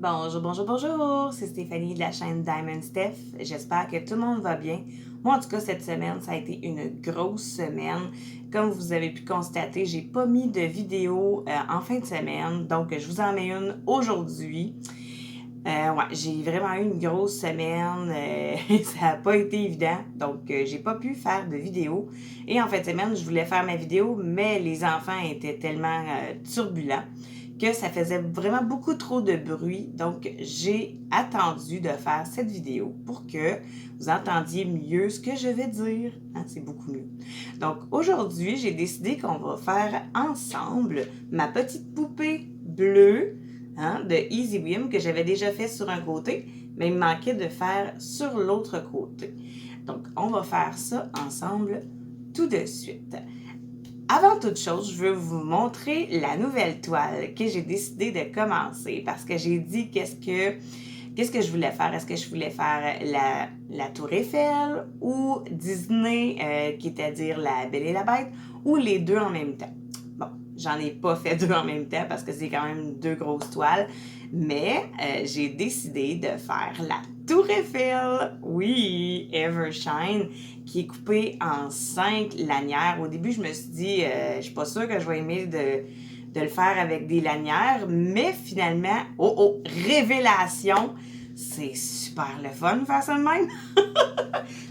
Bonjour, bonjour, bonjour! C'est Stéphanie de la chaîne Diamond Steph. J'espère que tout le monde va bien. Moi, en tout cas, cette semaine, ça a été une grosse semaine. Comme vous avez pu constater, j'ai pas mis de vidéo en fin de semaine, donc je vous en mets une aujourd'hui. Ouais, j'ai vraiment eu une grosse semaine. Ça n'a pas été évident, donc j'ai pas pu faire de vidéo. Et en fin de semaine, je voulais faire ma vidéo, mais les enfants étaient tellement turbulents que ça faisait vraiment beaucoup trop de bruit. Donc, j'ai attendu de faire cette vidéo pour que vous entendiez mieux ce que je vais dire. Hein, c'est beaucoup mieux. Donc, aujourd'hui, j'ai décidé qu'on va faire ensemble ma petite poupée bleue, hein, de Easy Whim que j'avais déjà fait sur un côté, mais il me manquait de faire sur l'autre côté. Donc, on va faire ça ensemble tout de suite. Avant toute chose, je veux vous montrer la nouvelle toile que j'ai décidé de commencer parce que j'ai dit qu'est-ce que je voulais faire. Est-ce que je voulais faire la Tour Eiffel ou Disney, qui est à dire La Belle et la Bête, ou les deux en même temps? Bon, j'en ai pas fait deux en même temps parce que c'est quand même deux grosses toiles, mais j'ai décidé de faire la Tour Eiffel, oui, Evershine, qui est coupée en 5 lanières. Au début, je me suis dit, je suis pas sûre que je vais aimer de le faire avec des lanières, mais finalement, révélation, c'est super le fun de faire ça de même.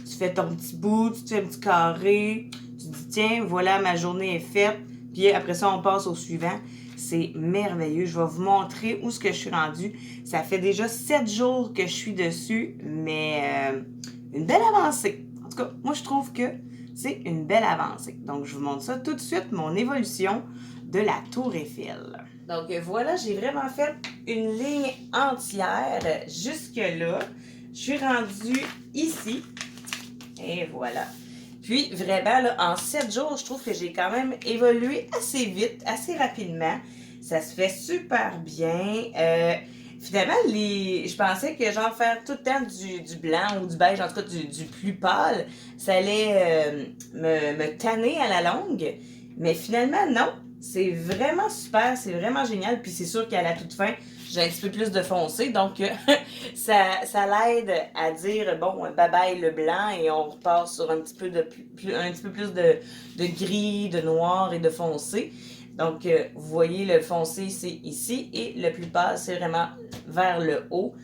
Tu fais ton petit bout, tu te fais un petit carré, tu te dis, tiens, voilà, ma journée est faite, puis après ça, on passe au suivant. C'est merveilleux. Je vais vous montrer où est-ce que je suis rendue. Ça fait déjà 7 jours que je suis dessus, mais une belle avancée. En tout cas, moi, je trouve que c'est une belle avancée. Donc, je vous montre ça tout de suite, mon évolution de la Tour Eiffel. Donc, voilà, j'ai vraiment fait une ligne entière jusque-là. Je suis rendue ici. Et voilà. Puis, vraiment, là, en 7 jours, je trouve que j'ai quand même évolué assez vite, assez rapidement. Ça se fait super bien. Finalement, je pensais que genre faire tout le temps du blanc ou du beige, en tout cas du plus pâle, ça allait me tanner à la longue. Mais finalement, non. C'est vraiment super, c'est vraiment génial. Puis c'est sûr qu'à la toute fin, j'ai un petit peu plus de foncé. Donc, ça l'aide à dire, bon, bye bye le blanc et on repart sur un petit peu plus de gris, de noir et de foncé. Donc, vous voyez, le foncé, c'est ici et le plus pâle, c'est vraiment vers le haut.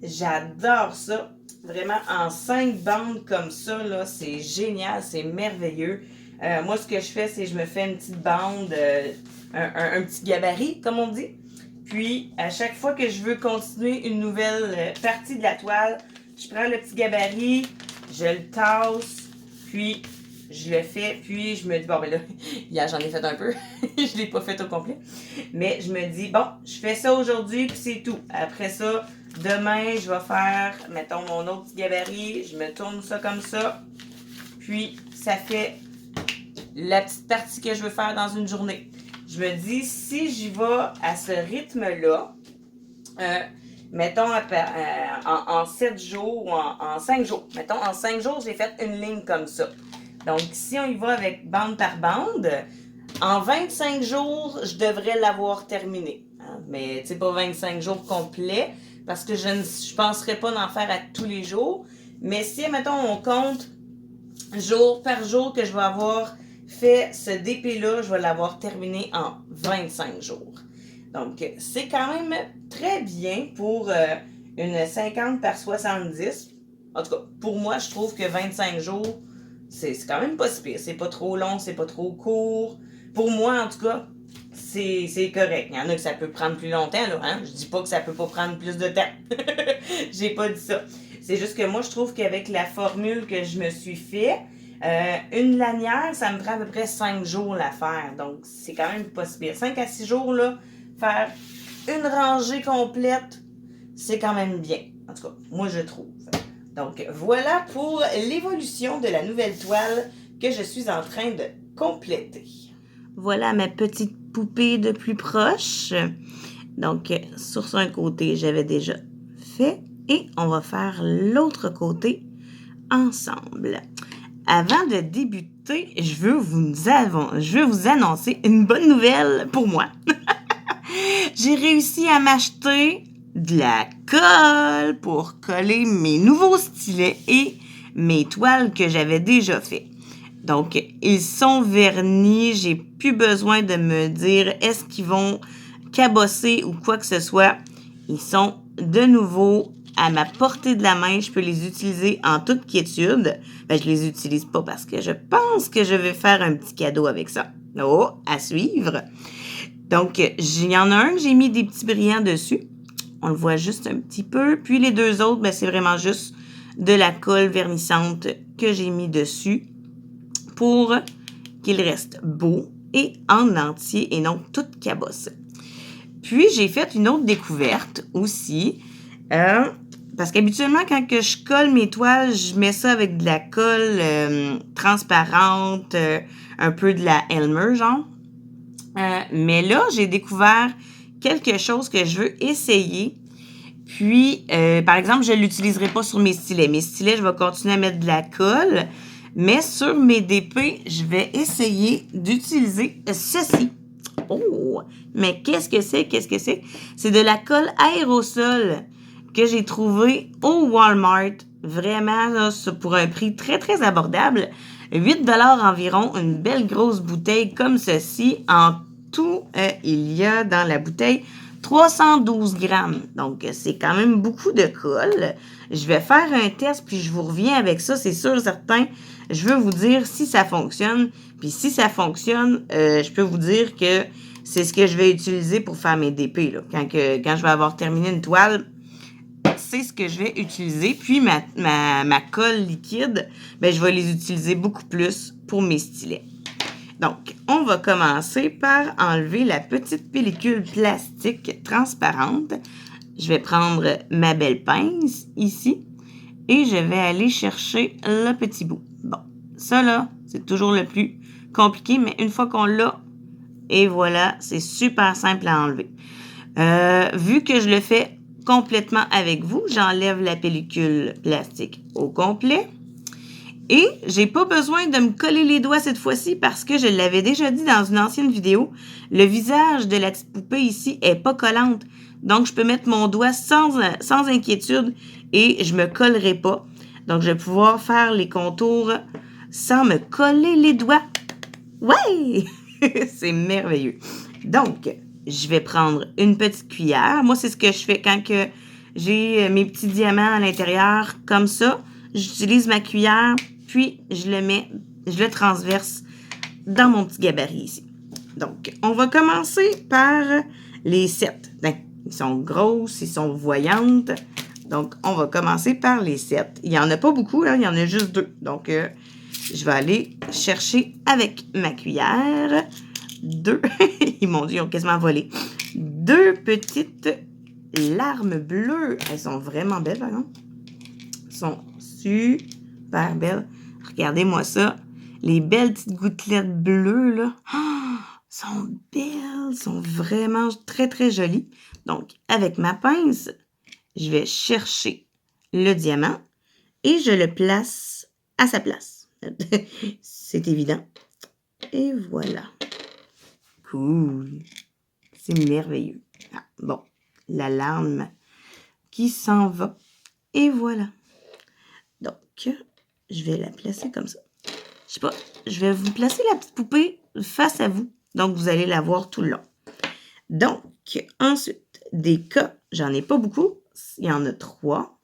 J'adore ça. Vraiment, en 5 bandes comme ça, là, c'est génial, c'est merveilleux. Moi, ce que je fais, c'est que je me fais une petite bande, un petit gabarit, comme on dit. Puis, à chaque fois que je veux continuer une nouvelle partie de la toile, je prends le petit gabarit, je le tasse, puis je le fais, puis je me dis, bon, ben là, hier, j'en ai fait un peu. Je l'ai pas fait au complet. Mais je me dis, bon, je fais ça aujourd'hui, puis c'est tout. Après ça, demain, je vais faire, mettons, mon autre petit gabarit. Je me tourne ça comme ça. Puis, ça fait la petite partie que je veux faire dans une journée. Je me dis, si j'y vais à ce rythme-là, mettons en 7 jours ou en 5 jours. Mettons, en 5 jours, j'ai fait une ligne comme ça. Donc, si on y va avec bande par bande, en 25 jours, je devrais l'avoir terminé. Hein? Mais, tu sais, pas 25 jours complets, parce que je ne penserais pas d'en faire à tous les jours. Mais si, mettons, on compte jour par jour que je vais avoir fait ce DP-là, je vais l'avoir terminé en 25 jours. Donc, c'est quand même très bien pour une 50 par 70. En tout cas, pour moi, je trouve que 25 jours, c'est quand même pas si pire. C'est pas trop long, c'est pas trop court. Pour moi, en tout cas, c'est correct. Il y en a que ça peut prendre plus longtemps, là. Hein? Je dis pas que ça peut pas prendre plus de temps. J'ai pas dit ça. C'est juste que moi, je trouve qu'avec la formule que je me suis fait, une lanière, ça me prend à peu près 5 jours la faire. Donc, c'est quand même pas si pire. 5 à 6 jours, là, faire une rangée complète, c'est quand même bien. En tout cas, moi, je trouve. Donc, voilà pour l'évolution de la nouvelle toile que je suis en train de compléter. Voilà ma petite poupée de plus proche. Donc, sur un côté, j'avais déjà fait. Et on va faire l'autre côté ensemble. Avant de débuter, je veux vous annoncer une bonne nouvelle pour moi. J'ai réussi à m'acheter de la colle pour coller mes nouveaux stylets et mes toiles que j'avais déjà fait. Donc, ils sont vernis. J'ai plus besoin de me dire est-ce qu'ils vont cabosser ou quoi que ce soit. Ils sont de nouveau à ma portée de la main. Je peux les utiliser en toute quiétude. Ben, je les utilise pas parce que je pense que je vais faire un petit cadeau avec ça. Oh, à suivre. Donc, il y en a un que j'ai mis des petits brillants dessus. On le voit juste un petit peu. Puis les deux autres, ben, c'est vraiment juste de la colle vernissante que j'ai mis dessus pour qu'il reste beau et en entier et non tout cabossé. Puis, j'ai fait une autre découverte aussi. Parce qu'habituellement, quand que je colle mes toiles, je mets ça avec de la colle transparente, un peu de la Elmer, genre. Mais là, j'ai découvert quelque chose que je veux essayer. Puis, par exemple, je ne l'utiliserai pas sur mes stylets. Mes stylets, je vais continuer à mettre de la colle. Mais sur mes DP, je vais essayer d'utiliser ceci. Oh! Mais qu'est-ce que c'est? Qu'est-ce que c'est? C'est de la colle aérosol que j'ai trouvé au Walmart. Vraiment, là, pour un prix très, très abordable. 8 $ environ, une belle grosse bouteille comme ceci. En tout, il y a dans la bouteille 312 grammes. Donc, c'est quand même beaucoup de colle. Je vais faire un test, puis je vous reviens avec ça, c'est sûr, certain. Je veux vous dire si ça fonctionne. Puis si ça fonctionne, je peux vous dire que c'est ce que je vais utiliser pour faire mes DP. Là. Quand je vais avoir terminé une toile, c'est ce que je vais utiliser. Puis ma colle liquide, ben, je vais les utiliser beaucoup plus pour mes stylets. Donc, on va commencer par enlever la petite pellicule plastique transparente. Je vais prendre ma belle pince ici et je vais aller chercher le petit bout. Bon, ça là, c'est toujours le plus compliqué, mais une fois qu'on l'a, et voilà, c'est super simple à enlever. Vu que je le fais complètement avec vous, j'enlève la pellicule plastique au complet. Et j'ai pas besoin de me coller les doigts cette fois-ci parce que je l'avais déjà dit dans une ancienne vidéo, le visage de la petite poupée ici est pas collante. Donc, je peux mettre mon doigt sans inquiétude et je me collerai pas. Donc, je vais pouvoir faire les contours sans me coller les doigts. Ouais! C'est merveilleux. Donc, je vais prendre une petite cuillère. Moi, c'est ce que je fais quand que j'ai mes petits diamants à l'intérieur, comme ça. J'utilise ma cuillère, puis je le transverse dans mon petit gabarit ici. Donc, on va commencer par les 7. Ben, ils sont grosses, ils sont voyantes. Donc, on va commencer par les 7. Il n'y en a pas beaucoup, là, il y en a juste 2. Donc, je vais aller chercher avec ma cuillère 2. Mon Dieu, ils ont quasiment volé. 2 petites larmes bleues. Elles sont vraiment belles, par exemple. Elles sont super belles. Regardez-moi ça. Les belles petites gouttelettes bleues, là. Oh, sont belles. Sont vraiment très, très jolies. Donc, avec ma pince, je vais chercher le diamant et je le place à sa place. C'est évident. Et voilà. Cool. C'est merveilleux. Ah, bon, la larme qui s'en va. Et voilà. Donc, je vais la placer comme ça. Je sais pas, je vais vous placer la petite poupée face à vous. Donc, vous allez la voir tout le long. Donc, ensuite, des cas, j'en ai pas beaucoup. Il y en a 3.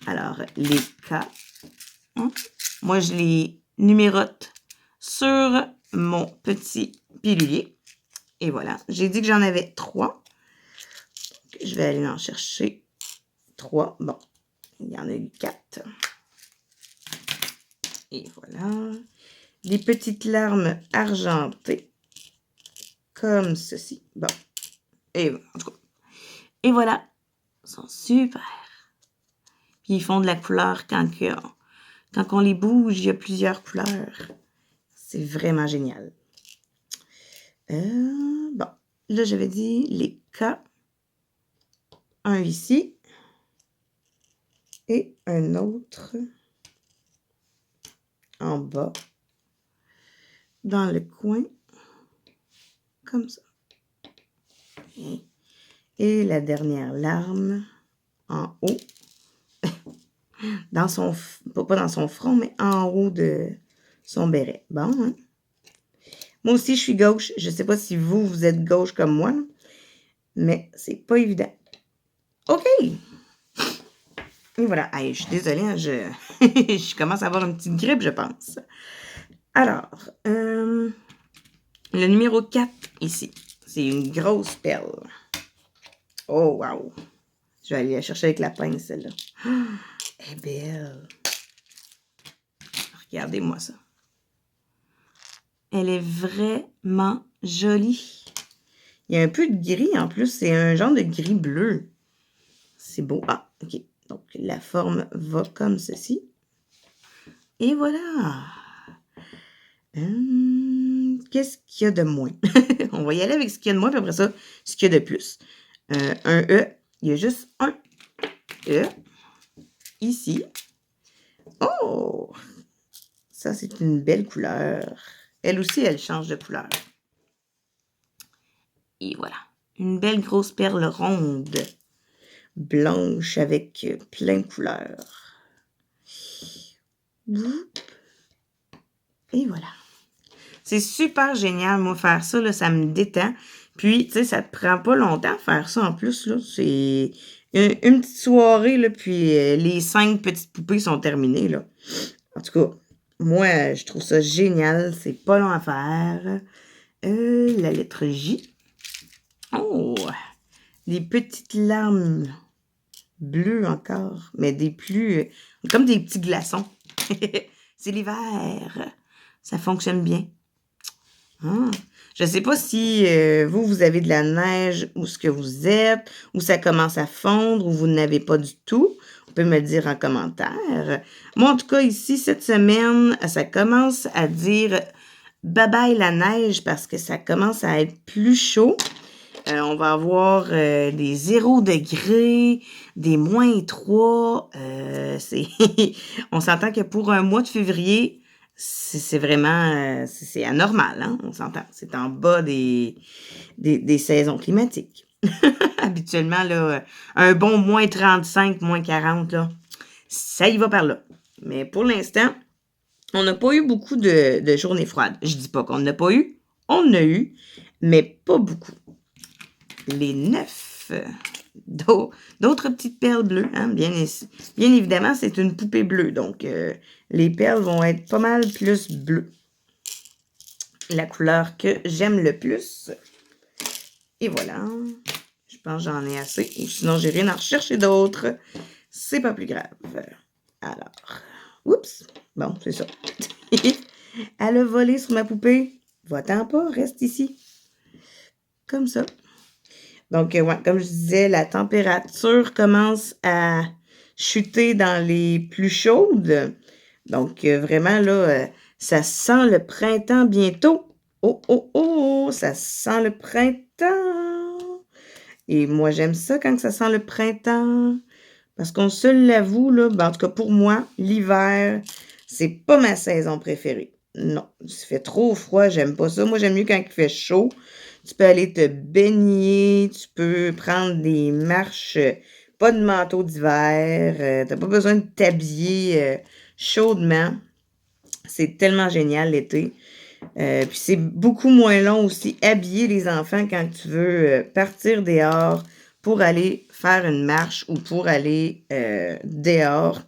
Alors, les cas, moi, je les numérote sur mon petit pilulier. Et voilà, j'ai dit que j'en avais 3. Je vais aller en chercher 3. Bon, il y en a eu 4. Et voilà. Des petites larmes argentées. Comme ceci. Bon. Et en tout cas. Et voilà. Ils sont super. Puis ils font de la couleur quand on les bouge, il y a plusieurs couleurs. C'est vraiment génial. Bon. Là, j'avais dit les cas. Un ici. Et un autre en bas. Dans le coin. Comme ça. Et la dernière larme en haut. Pas dans son front, mais en haut de son béret. Bon, hein? Moi aussi, je suis gauche. Je ne sais pas si vous êtes gauche comme moi, mais c'est pas évident. OK! Et voilà. Hey, je suis désolée, hein, je commence à avoir une petite grippe, je pense. Alors, le numéro 4, ici, c'est une grosse perle. Oh, wow! Je vais aller la chercher avec la pince, celle-là. Elle est belle. Regardez-moi ça. Elle est vraiment jolie. Il y a un peu de gris en plus. C'est un genre de gris bleu. C'est beau. Ah, OK. Donc, la forme va comme ceci. Et voilà. Qu'est-ce qu'il y a de moins? On va y aller avec ce qu'il y a de moins, puis après ça, ce qu'il y a de plus. Un E. Il y a juste un E. Ici. Oh! Ça, c'est une belle couleur. Elle aussi, elle change de couleur. Et voilà. Une belle grosse perle ronde. Blanche avec plein de couleurs. Et voilà. C'est super génial, moi, faire ça, là, ça me détend. Puis, tu sais, ça te prend pas longtemps faire ça en plus, là. C'est une petite soirée, là, puis les 5 petites poupées sont terminées, là. En tout cas, moi, je trouve ça génial. C'est pas long à faire. La lettre J. Oh! Des petites larmes bleues encore, mais des plus... comme des petits glaçons. C'est l'hiver. Ça fonctionne bien. Je ne sais pas si vous avez de la neige où ce que vous êtes, où ça commence à fondre, ou vous n'avez pas du tout. Vous pouvez me le dire en commentaire. Moi, en tout cas, ici, cette semaine, ça commence à dire bye-bye la neige parce que ça commence à être plus chaud. On va avoir des 0 degrés, des -3. On s'entend que pour un mois de février, c'est vraiment c'est anormal, hein? On s'entend. C'est en bas des saisons climatiques. Habituellement, là, un bon -35, -40, là, ça y va par là. Mais pour l'instant, on n'a pas eu beaucoup de journées froides. Je dis pas qu'on n'a pas eu, on en a eu, mais pas beaucoup. Les 9 d'autres petites perles bleues. Hein? Bien évidemment, c'est une poupée bleue. Donc, les perles vont être pas mal plus bleues. La couleur que j'aime le plus. Et voilà. Je pense que j'en ai assez. Ou sinon, j'ai rien à rechercher d'autre. C'est pas plus grave. Alors, oups. Bon, c'est ça. Elle a volé sur ma poupée. Va-t'en pas, reste ici. Comme ça. Donc, ouais, comme je disais, la température commence à chuter dans les plus chaudes. Donc, vraiment, là, ça sent le printemps bientôt. Oh, oh, oh, ça sent le printemps. Et moi, j'aime ça quand ça sent le printemps. Parce qu'on se l'avoue, là, ben, en tout cas pour moi, l'hiver, c'est pas ma saison préférée. Non, il fait trop froid, j'aime pas ça. Moi, j'aime mieux quand il fait chaud. Tu peux aller te baigner, tu peux prendre des marches, pas de manteau d'hiver, t'as pas besoin de t'habiller chaudement. C'est tellement génial l'été. Puis c'est beaucoup moins long aussi habiller les enfants quand tu veux partir dehors pour aller faire une marche ou pour aller dehors.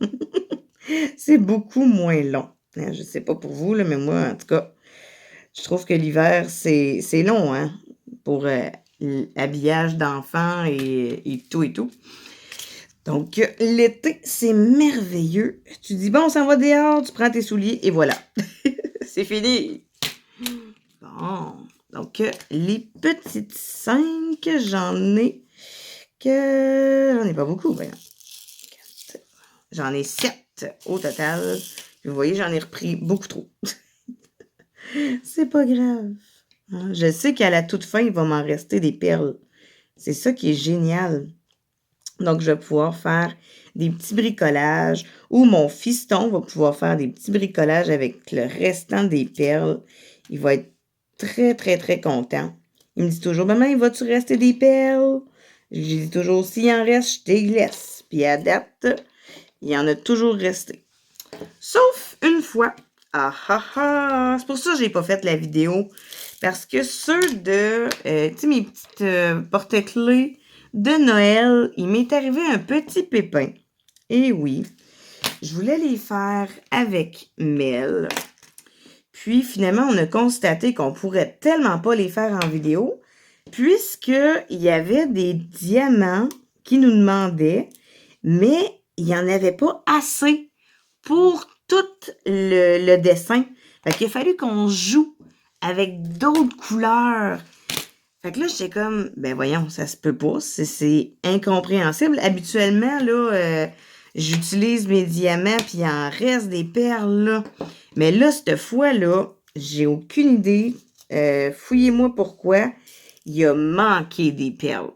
C'est beaucoup moins long. Hein, je sais pas pour vous, là, mais moi, en tout cas, je trouve que l'hiver, c'est long, hein, pour l'habillage d'enfants et tout et tout. Donc, l'été, c'est merveilleux. Tu dis, bon, on s'en va dehors, tu prends tes souliers et voilà. C'est fini. Bon, donc, les petites 5, j'en ai pas beaucoup, voyons. J'en ai 7 au total. Vous voyez, j'en ai repris beaucoup trop. C'est pas grave. Hein? Je sais qu'à la toute fin, il va m'en rester des perles. C'est ça qui est génial. Donc, je vais pouvoir faire des petits bricolages ou mon fiston va pouvoir faire des petits bricolages avec le restant des perles. Il va être très, très, très content. Il me dit toujours, maman, il va-tu rester des perles? Je lui dis toujours, s'il en reste, je te les laisse. puis à date, il y en a toujours resté. Sauf une fois. Ah ah ah! C'est pour ça que j'ai pas fait la vidéo. Parce que ceux de, tu sais, mes petites porte-clés de Noël, il m'est arrivé un petit pépin. Et oui, je voulais les faire avec Mel. Puis finalement, on a constaté qu'on pourrait tellement pas les faire en vidéo, puisqu'il y avait des diamants qui nous demandaient, mais il n'y en avait pas assez pour tout le dessin. Fait qu'il a fallu qu'on joue avec d'autres couleurs. Fait que là, j'étais comme, ben voyons, ça se peut pas, c'est incompréhensible. Habituellement, là, j'utilise mes diamants, puis il en reste des perles, là. Mais là, cette fois-là, j'ai aucune idée. Fouillez-moi pourquoi. Il a manqué des perles.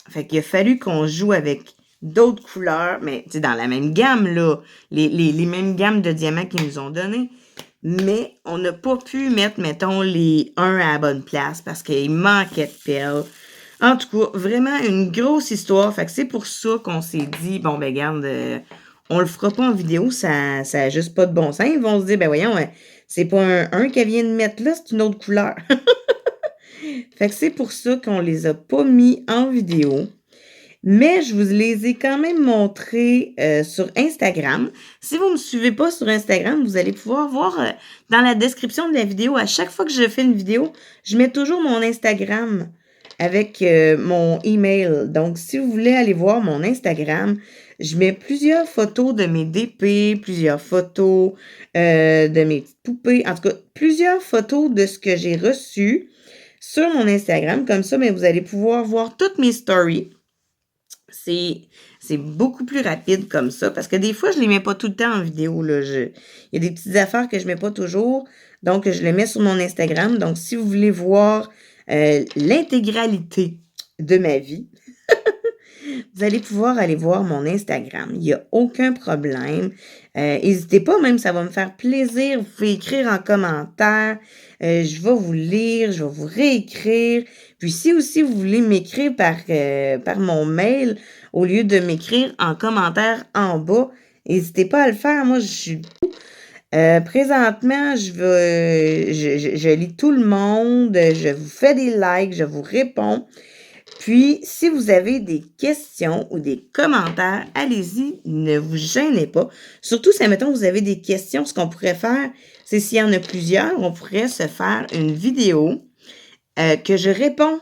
Fait qu'il a fallu qu'on joue avec d'autres couleurs, mais tu sais, dans la même gamme, là. Les mêmes gammes de diamants qu'ils nous ont donné. Mais on n'a pas pu mettre, mettons, les 1 à la bonne place parce qu'il manquait de perles. En tout cas, vraiment une grosse histoire. Fait que c'est pour ça qu'on s'est dit, bon, ben regarde, on le fera pas en vidéo, ça a juste pas de bon sens. Ils vont se dire, ben voyons, c'est pas un 1 qu'elle vient de mettre là, c'est une autre couleur. Fait que c'est pour ça qu'on les a pas mis en vidéo. Mais je vous les ai quand même montrés sur Instagram. Si vous ne me suivez pas sur Instagram, vous allez pouvoir voir dans la description de la vidéo, à chaque fois que je fais une vidéo, je mets toujours mon Instagram avec mon email. Donc, si vous voulez aller voir mon Instagram, je mets plusieurs photos de mes DP, plusieurs photos de mes petites poupées. En tout cas, plusieurs photos de ce que j'ai reçu sur mon Instagram. Comme ça, mais vous allez pouvoir voir toutes mes stories. C'est beaucoup plus rapide comme ça, parce que des fois, je ne les mets pas tout le temps en vidéo, là. Il y a des petites affaires que je ne mets pas toujours, donc je les mets sur mon Instagram. Donc, si vous voulez voir l'intégralité de ma vie, vous allez pouvoir aller voir mon Instagram. Il n'y a aucun problème. N'hésitez pas, même, ça va me faire plaisir. Vous pouvez écrire en commentaire. Je vais vous lire, je vais vous réécrire. Puis si aussi vous voulez m'écrire par mon mail, au lieu de m'écrire en commentaire en bas, n'hésitez pas à le faire. Moi, je suis... présentement, je lis tout le monde, je vous fais des likes, je vous réponds. Puis, si vous avez des questions ou des commentaires, allez-y, ne vous gênez pas. Surtout si, admettons, vous avez des questions, ce qu'on pourrait faire, c'est s'il y en a plusieurs, on pourrait se faire une vidéo que je réponds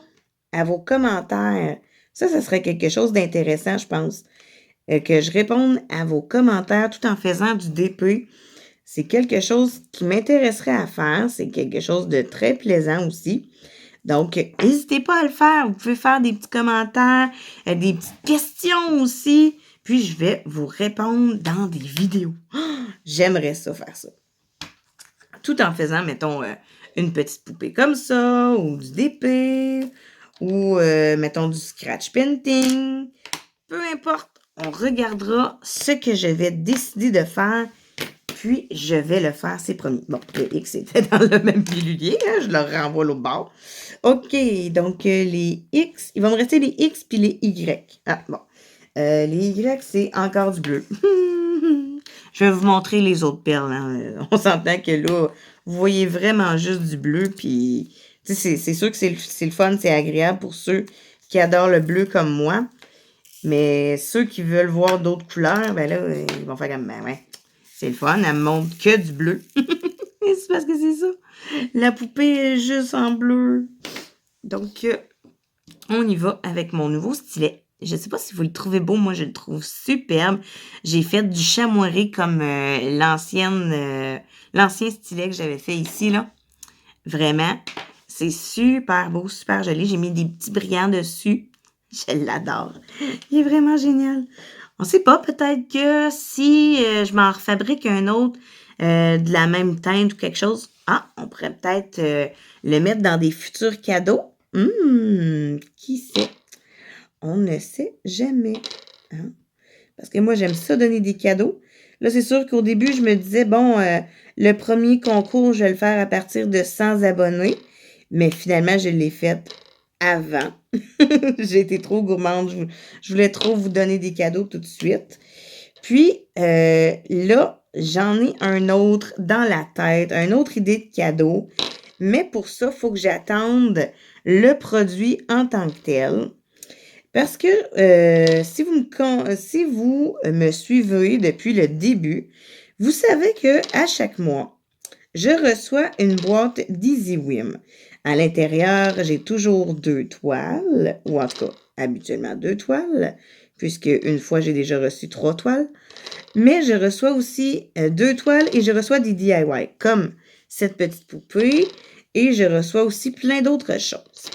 à vos commentaires. Ça serait quelque chose d'intéressant, je pense. Que je réponde à vos commentaires tout en faisant du DP. C'est quelque chose qui m'intéresserait à faire. C'est quelque chose de très plaisant aussi. Donc, n'hésitez pas à le faire. Vous pouvez faire des petits commentaires, des petites questions aussi. Puis, je vais vous répondre dans des vidéos. J'aimerais ça faire ça. Tout en faisant, mettons, une petite poupée comme ça, ou du DP, ou, mettons, du scratch painting. Peu importe, on regardera ce que je vais décider de faire. Puis, je vais le faire, c'est promis. Bon, le X était dans le même pilulier, hein, je le renvoie l'autre bord. OK, donc les X, il va me rester les X puis les Y. Ah, bon. Les Y, c'est encore du bleu. Je vais vous montrer les autres perles. Hein. On s'entend que là, vous voyez vraiment juste du bleu. Puis, c'est sûr que c'est le fun, c'est agréable pour ceux qui adorent le bleu comme moi. Mais ceux qui veulent voir d'autres couleurs, ben là, ils vont faire comme, ben ouais. C'est le fun, elle me montre que du bleu. C'est parce que c'est ça. La poupée est juste en bleu. Donc, on y va avec mon nouveau stylet. Je ne sais pas si vous le trouvez beau. Moi, je le trouve superbe. J'ai fait du chamoiré comme l'ancien stylet que j'avais fait ici, là. Vraiment, c'est super beau, super joli. J'ai mis des petits brillants dessus. Je l'adore. Il est vraiment génial. On ne sait pas, peut-être que si je m'en refabrique un autre de la même teinte ou quelque chose, on pourrait peut-être le mettre dans des futurs cadeaux. Qui sait? On ne sait jamais. Hein? Parce que moi, j'aime ça donner des cadeaux. Là, c'est sûr qu'au début, je me disais, bon, le premier concours, je vais le faire à partir de 100 abonnés. Mais finalement, je l'ai fait avant. J'ai été trop gourmande. Je voulais trop vous donner des cadeaux tout de suite. Puis, là, j'en ai un autre dans la tête, une autre idée de cadeau. Mais pour ça, il faut que j'attende le produit en tant que tel. Parce que si vous me suivez depuis le début, vous savez que à chaque mois, je reçois une boîte d'EasyWim. À l'intérieur, j'ai toujours 2 toiles, ou en tout cas, habituellement 2 toiles, puisque une fois, j'ai déjà reçu 3 toiles. Mais je reçois aussi 2 toiles et je reçois des DIY, comme cette petite poupée, et je reçois aussi plein d'autres choses.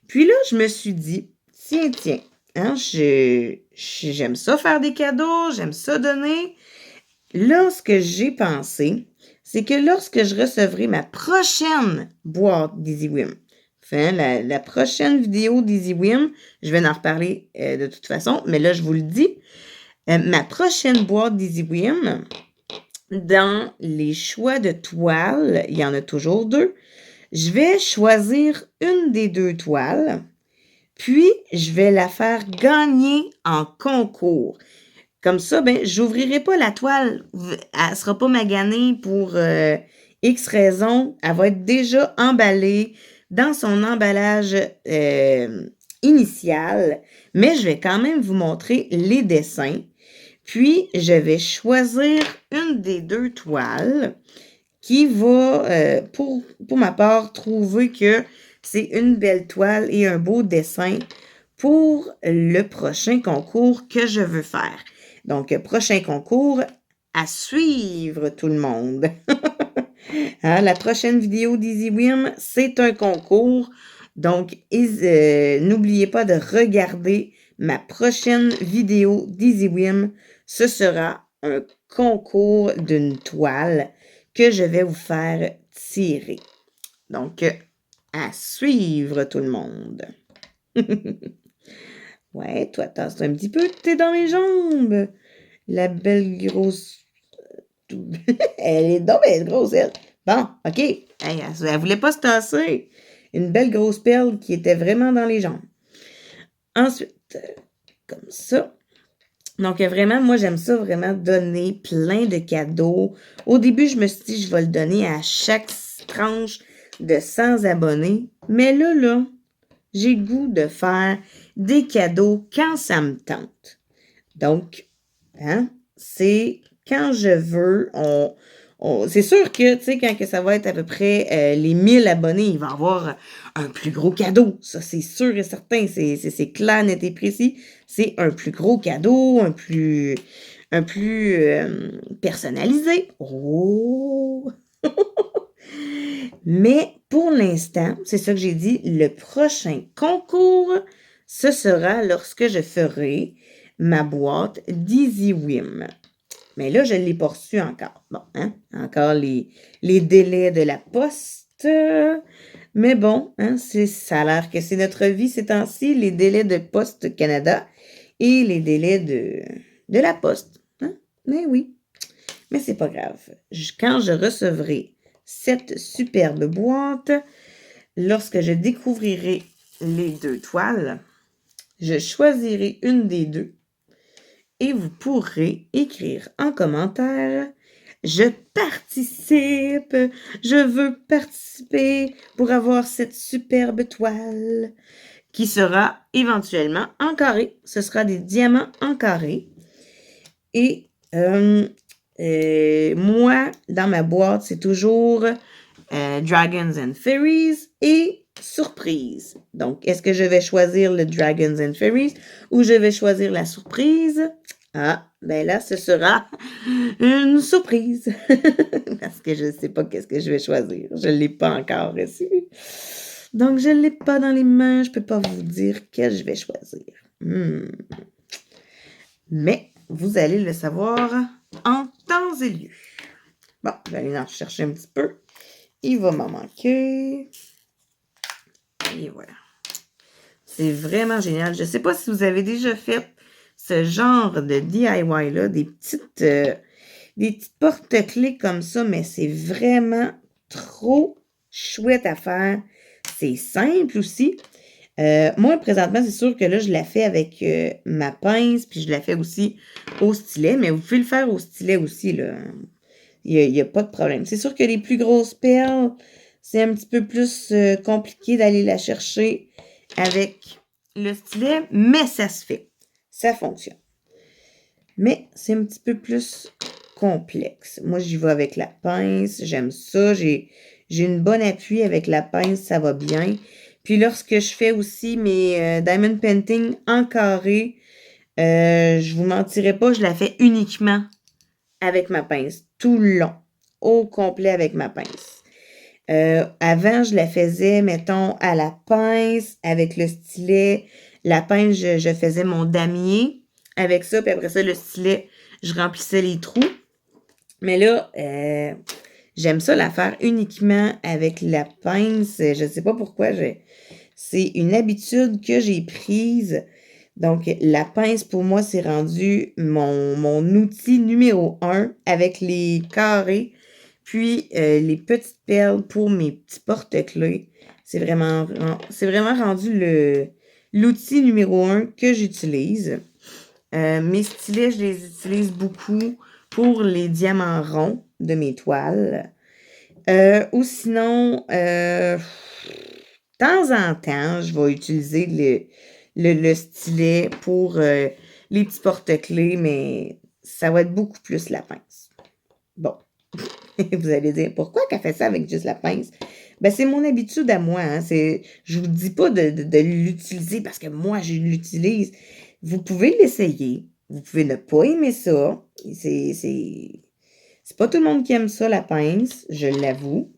Puis là, je me suis dit, tiens, hein, j'aime ça faire des cadeaux, j'aime ça donner. Là, ce que j'ai pensé, c'est que lorsque je recevrai ma prochaine boîte d'EasyWim, enfin, la prochaine vidéo d'EasyWim, je vais en reparler de toute façon, mais là, je vous le dis, ma prochaine boîte d'EasyWim, dans les choix de toiles, il y en a toujours 2, je vais choisir une des 2 toiles, puis je vais la faire gagner en concours. Comme ça, ben, j'ouvrirai pas la toile. Elle sera pas maganée pour X raisons. Elle va être déjà emballée dans son emballage initial. Mais je vais quand même vous montrer les dessins. Puis, je vais choisir une des 2 toiles qui va, pour ma part, trouver que c'est une belle toile et un beau dessin pour le prochain concours que je veux faire. Donc, prochain concours à suivre, tout le monde. Hein, la prochaine vidéo d'EasyWim, c'est un concours. Donc, n'oubliez pas de regarder ma prochaine vidéo d'EasyWim. Ce sera un concours d'une toile que je vais vous faire tirer. Donc, à suivre, tout le monde. Ouais, toi, tasse un petit peu, t'es dans les jambes. La belle grosse... elle est donc belle grosse, elle. Bon, OK. Hey, elle voulait pas se tasser. Une belle grosse perle qui était vraiment dans les jambes. Ensuite, comme ça. Donc, vraiment, moi, j'aime ça vraiment donner plein de cadeaux. Au début, je me suis dit, je vais le donner à chaque tranche de 100 abonnés. Mais là, j'ai le goût de faire des cadeaux quand ça me tente. Donc, hein, c'est quand je veux, c'est sûr que, tu sais, quand que ça va être à peu près les 1000 abonnés, il va y avoir un plus gros cadeau. Ça, c'est sûr et certain. C'est clair, net et précis. C'est un plus gros cadeau, un plus personnalisé. Oh! Mais pour l'instant, c'est ça que j'ai dit, le prochain concours, ce sera lorsque je ferai ma boîte d'EasyWim. Mais là, je ne l'ai pas reçu encore. Bon, hein? Encore les délais de la poste. Mais bon, hein, ça a l'air que c'est notre vie ces temps-ci, les délais de Poste Canada et les délais de la poste. Hein? Mais oui, mais c'est pas grave. Quand je recevrai cette superbe boîte, lorsque je découvrirai les 2 toiles, je choisirai une des 2 et vous pourrez écrire en commentaire « Je participe, je veux participer pour avoir cette superbe toile » qui sera éventuellement en carré. Ce sera des diamants en carré. Et moi, dans ma boîte, c'est toujours Dragons and Fairies et surprise. Donc, est-ce que je vais choisir le Dragons and Fairies ou je vais choisir la surprise? Ah, ben là, ce sera une surprise. Parce que je ne sais pas qu'est-ce que je vais choisir. Je ne l'ai pas encore reçu. Donc, je ne l'ai pas dans les mains. Je ne peux pas vous dire quel je vais choisir. Mais vous allez le savoir en temps et lieu. Bon, je vais aller en chercher un petit peu. Il va m'en manquer. Et voilà. C'est vraiment génial. Je ne sais pas si vous avez déjà fait ce genre de DIY-là, des petites porte-clés comme ça, mais c'est vraiment trop chouette à faire. C'est simple aussi. Moi, présentement, c'est sûr que là, je la fais avec ma pince, puis je la fais aussi au stylet, mais vous pouvez le faire au stylet aussi, là. Il y a pas de problème. C'est sûr que les plus grosses perles, c'est un petit peu plus compliqué d'aller la chercher avec le stylet, mais ça se fait. Ça fonctionne. Mais c'est un petit peu plus complexe. Moi, j'y vais avec la pince. J'aime ça. J'ai une bonne appui avec la pince. Ça va bien. Puis lorsque je fais aussi mes diamond painting en carré, je vous mentirai pas, je la fais uniquement avec ma pince. Tout le long. Au complet avec ma pince. Avant, je la faisais, mettons, à la pince, avec le stylet. La pince, je faisais mon damier avec ça, puis après ça, le stylet, je remplissais les trous. Mais là, j'aime ça la faire uniquement avec la pince. Je ne sais pas pourquoi. C'est une habitude que j'ai prise. Donc, la pince, pour moi, c'est rendu mon outil numéro 1 avec les carrés. Puis, les petites perles pour mes petits porte-clés. C'est vraiment rendu l'outil numéro 1 que j'utilise. Mes stylets, je les utilise beaucoup pour les diamants ronds de mes toiles. Ou sinon, de temps en temps, je vais utiliser le stylet pour les petits porte-clés, mais ça va être beaucoup plus la pince. Bon. Vous allez dire, pourquoi qu'elle fait ça avec juste la pince? Ben, c'est mon habitude à moi. Hein. Je vous dis pas de l'utiliser parce que moi, je l'utilise. Vous pouvez l'essayer. Vous pouvez ne pas aimer ça. C'est pas tout le monde qui aime ça, la pince, je l'avoue.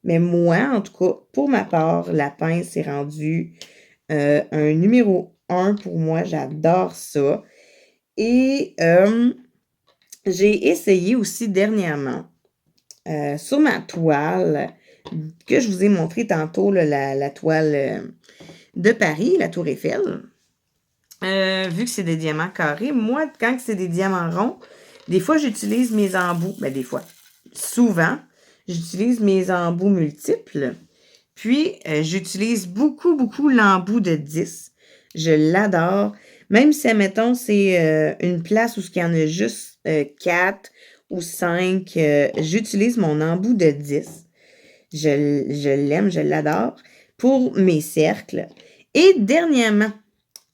Mais moi, en tout cas, pour ma part, la pince est rendue un numéro 1 pour moi. J'adore ça. Et j'ai essayé aussi dernièrement sur ma toile que je vous ai montré tantôt, là, la toile de Paris, la Tour Eiffel. Vu que c'est des diamants carrés, moi, quand c'est des diamants ronds, des fois, j'utilise mes embouts. Ben, des fois. Souvent, j'utilise mes embouts multiples. Puis, j'utilise beaucoup, beaucoup l'embout de 10. Je l'adore. Même si, admettons, c'est une place où il y en a juste 4 ou 5, j'utilise mon embout de 10. Je l'aime, je l'adore pour mes cercles. Et dernièrement,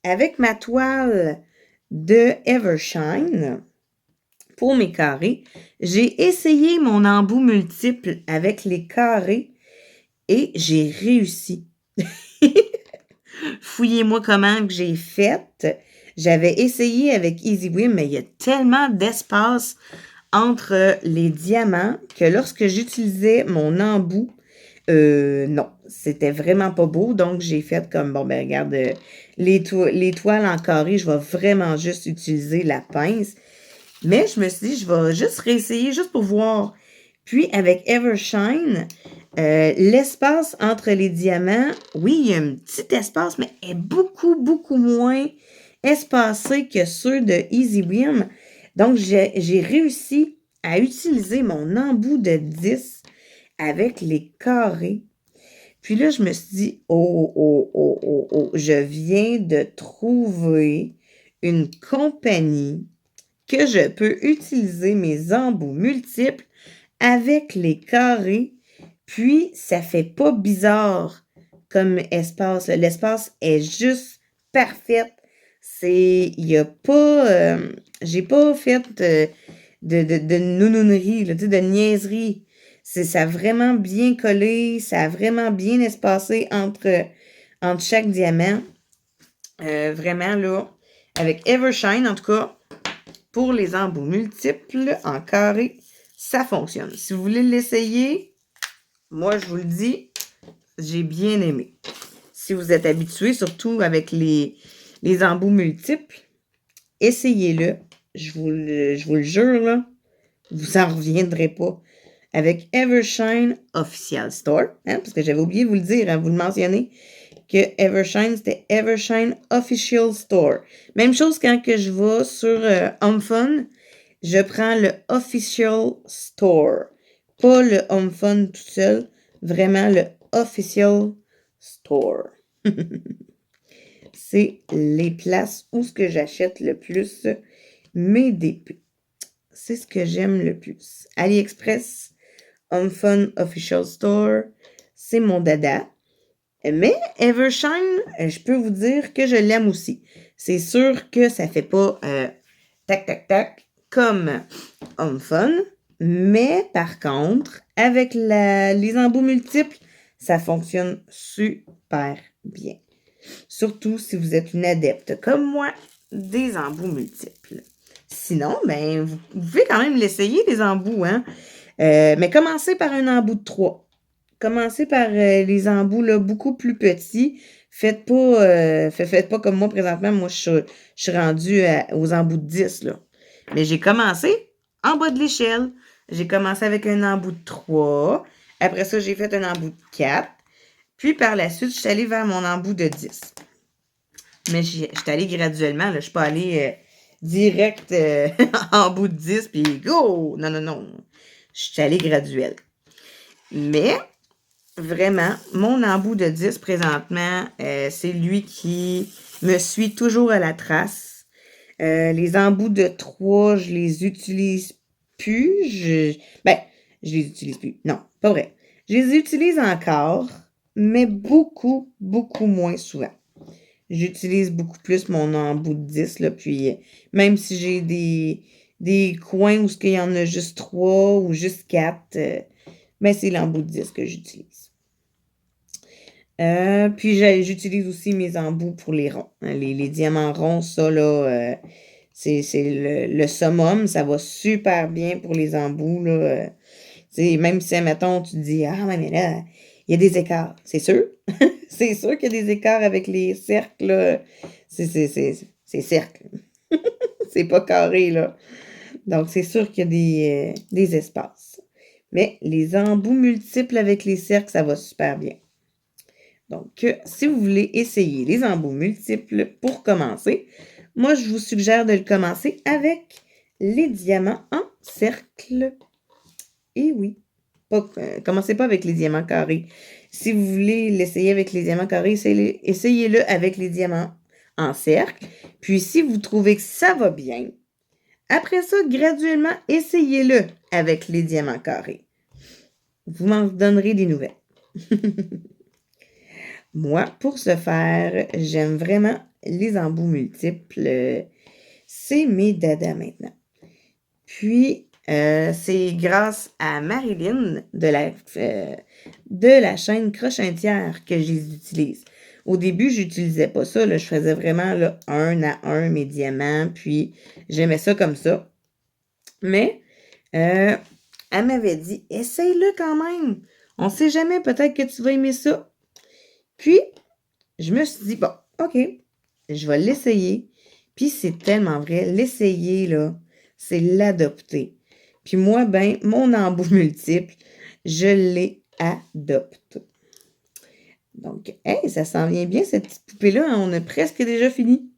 avec ma toile de Evershine, pour mes carrés, j'ai essayé mon embout multiple avec les carrés et j'ai réussi. Fouillez-moi comment que j'ai fait. J'avais essayé avec EasyWim, mais il y a tellement d'espace entre les diamants que lorsque j'utilisais mon embout, non, c'était vraiment pas beau. Donc, j'ai fait comme, bon, ben regarde, les toiles en carré, je vais vraiment juste utiliser la pince. Mais je me suis dit, je vais juste réessayer, juste pour voir. Puis, avec Evershine, l'espace entre les diamants, oui, il y a un petit espace, mais est beaucoup, beaucoup moins espacé que ceux de EasyWim. Donc, j'ai réussi à utiliser mon embout de 10 avec les carrés. Puis là, je me suis dit, oh, je viens de trouver une compagnie que je peux utiliser mes embouts multiples avec les carrés. Puis, ça fait pas bizarre comme espace. L'espace est juste parfait. Il n'y a pas, j'ai pas fait de nounounerie, là, de niaiserie. Ça a vraiment bien collé, ça a vraiment bien espacé entre chaque diamant. Vraiment, là, avec Evershine, en tout cas, pour les embouts multiples en carré, ça fonctionne. Si vous voulez l'essayer, moi, je vous le dis, j'ai bien aimé. Si vous êtes habitué, surtout avec les embouts multiples, essayez-le. Je vous le jure, là, vous n'en reviendrez pas. Avec Evershine Official Store, hein, parce que j'avais oublié de vous le dire, hein, vous le mentionnez, que Evershine, c'était Evershine Official Store. Même chose quand que je vais sur HomeFun, je prends le Official Store. Pas le HomeFun tout seul, vraiment le Official Store. c'est les places où ce que j'achète le plus mes DP. C'est ce que j'aime le plus. AliExpress, Home Fun Official Store, c'est mon dada. Mais Evershine, je peux vous dire que je l'aime aussi. C'est sûr que ça fait pas tac, tac, tac comme Home Fun. Mais par contre, avec les embouts multiples, ça fonctionne super bien. Surtout si vous êtes une adepte comme moi des embouts multiples. Sinon, ben, vous pouvez quand même l'essayer, les embouts, hein? Mais commencez par un embout de 3. Commencez par les embouts là, beaucoup plus petits. Faites pas comme moi présentement. Moi, je suis rendue aux embouts de 10. Là. Mais j'ai commencé en bas de l'échelle. J'ai commencé avec un embout de 3. Après ça, j'ai fait un embout de 4. Puis par la suite, je suis allée vers mon embout de 10. Mais je suis allée graduellement. Là. Je ne suis pas allée direct en bout de 10 puis go! Non, non, non. Je suis allée graduelle. Mais vraiment, mon embout de 10 présentement, c'est lui qui me suit toujours à la trace. Les embouts de 3, je les utilise plus. Je les utilise plus. Non, pas vrai. Je les utilise encore, mais beaucoup, beaucoup moins souvent. J'utilise beaucoup plus mon embout de 10, là, puis même si j'ai des coins où il y en a juste 3 ou juste 4, ben c'est l'embout de 10 que j'utilise. Puis j'utilise aussi mes embouts pour les ronds. Hein, les diamants ronds, ça là, c'est le summum. Ça va super bien pour les embouts. Là, même si, mettons, tu te dis, ah, mais là, il y a des écarts. C'est sûr. C'est sûr qu'il y a des écarts avec les cercles. Là. C'est cercle. C'est pas carré, là. Donc, c'est sûr qu'il y a des espaces. Mais les embouts multiples avec les cercles, ça va super bien. Donc, si vous voulez essayer les embouts multiples pour commencer, moi, je vous suggère de le commencer avec les diamants en cercle. Et oui, commencez pas avec les diamants carrés. Si vous voulez l'essayer avec les diamants carrés, essayez-le avec les diamants en cercle. Puis, si vous trouvez que ça va bien, après ça, graduellement, essayez-le avec les diamants carrés. Vous m'en donnerez des nouvelles. Moi, pour ce faire, j'aime vraiment les embouts multiples. C'est mes dadas maintenant. Puis, c'est grâce à Marilyn de la chaîne Crochetière que je les utilise. Au début, je n'utilisais pas ça. Là, je faisais vraiment là, 1 à 1 mes diamants. Puis, j'aimais ça comme ça. Mais, elle m'avait dit, essaye-le quand même. On ne sait jamais, peut-être que tu vas aimer ça. Puis, je me suis dit, bon, OK, je vais l'essayer. Puis, c'est tellement vrai. L'essayer, là, c'est l'adopter. Puis moi, ben, mon embout multiple, je l'ai adopté. Donc, hey, ça s'en vient bien, cette petite poupée-là. Hein, on a presque déjà fini.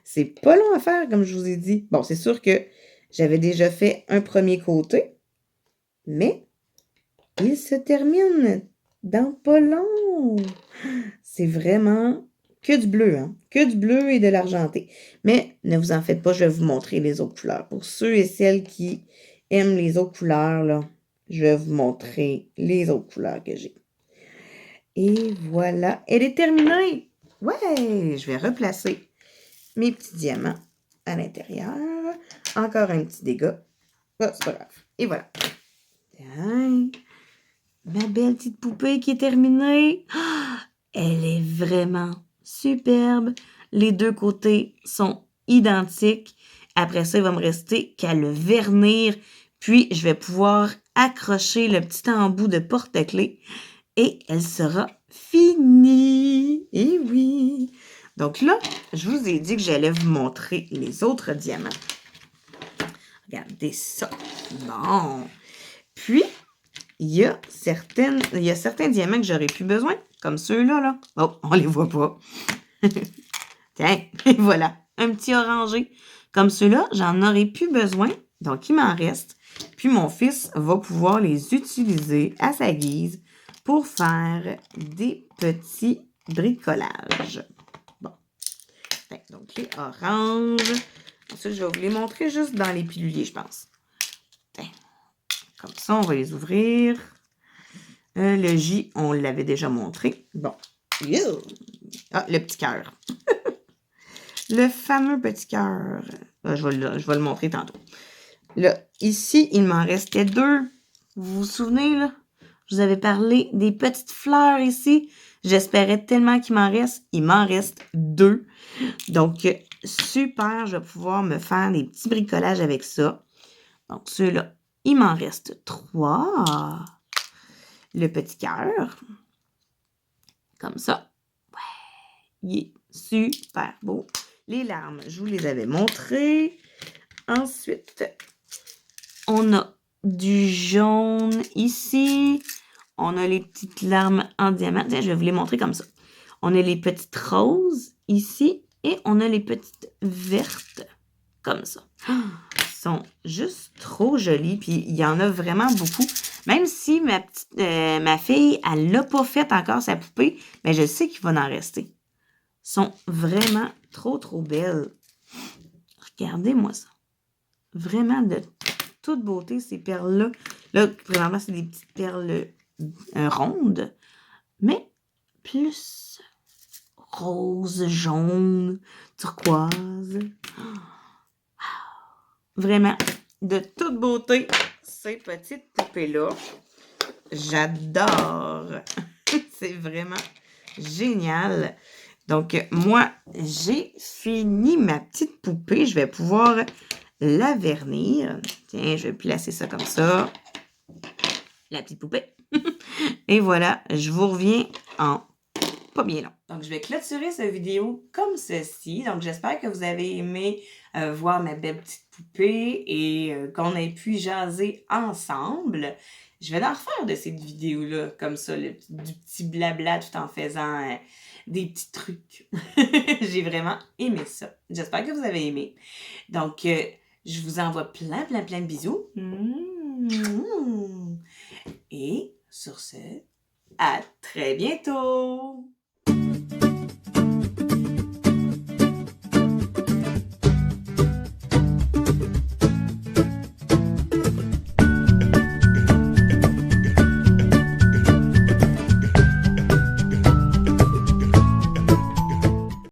C'est pas long à faire, comme je vous ai dit. Bon, c'est sûr que j'avais déjà fait un premier côté, mais il se termine dans pas long. C'est vraiment que du bleu, hein? Que du bleu et de l'argenté. Mais ne vous en faites pas, je vais vous montrer les autres couleurs. Pour ceux et celles qui aiment les autres couleurs, là, je vais vous montrer les autres couleurs que j'ai. Et voilà, elle est terminée. Ouais, je vais replacer mes petits diamants à l'intérieur. Encore un petit dégât. Oh, c'est pas grave. Et voilà. Tiens, ma belle petite poupée qui est terminée. Ah, elle est vraiment superbe. Les deux côtés sont identiques. Après ça, il va me rester qu'à le vernir. Puis, je vais pouvoir accrocher le petit embout de porte-clés. Et elle sera finie. Et oui. Donc là, je vous ai dit que j'allais vous montrer les autres diamants. Regardez ça. Bon. Puis, il y a certains diamants que j'aurais plus besoin, comme ceux-là. Là. Oh, on les voit pas. Tiens, et voilà, un petit orangé. Comme ceux-là, j'en aurais plus besoin, donc il m'en reste. Puis mon fils va pouvoir les utiliser à sa guise pour faire des petits bricolages. Bon, Parfait. Donc, les oranges. Ensuite, je vais vous les montrer juste dans les piluliers, je pense. Tiens. Comme ça, on va les ouvrir. Le J, on l'avait déjà montré. Bon. Ah, le petit cœur. Le fameux petit cœur. Je vais le montrer tantôt. Là, ici, il m'en restait 2. Vous vous souvenez, là? Je vous avais parlé des petites fleurs ici. J'espérais tellement qu'il m'en reste. Il m'en reste 2. Donc, super, je vais pouvoir me faire des petits bricolages avec ça. Donc, ceux-là, il m'en reste 3. Le petit cœur. Comme ça. Ouais, il est super beau. Les larmes, je vous les avais montrées. Ensuite, on a du jaune ici. On a les petites larmes en diamant. Tiens, je vais vous les montrer comme ça. On a les petites roses ici et on a les petites vertes comme ça. Ils sont juste trop jolis. Puis il y en a vraiment beaucoup. Même si ma fille, elle l'a pas fait encore sa poupée, mais je sais qu'il va en rester. Ils sont vraiment trop, trop belles. Regardez-moi ça. Vraiment de toute beauté, ces perles-là. Là, présentement, c'est des petites perles rondes, mais plus rose, jaune, turquoise. Vraiment, de toute beauté, ces petites poupées-là. J'adore. C'est vraiment génial. Donc, moi, j'ai fini ma petite poupée. Je vais pouvoir la vernir. Tiens, je vais placer ça comme ça. La petite poupée. Et voilà, je vous reviens en pas bien long. Donc, je vais clôturer cette vidéo comme ceci. Donc, j'espère que vous avez aimé voir ma belle petite poupée et qu'on ait pu jaser ensemble. Je vais en refaire de cette vidéo-là, comme ça, du petit blabla tout en faisant des petits trucs. J'ai vraiment aimé ça. J'espère que vous avez aimé. Donc, je vous envoie plein, plein, plein de bisous. Et sur ce, à très bientôt!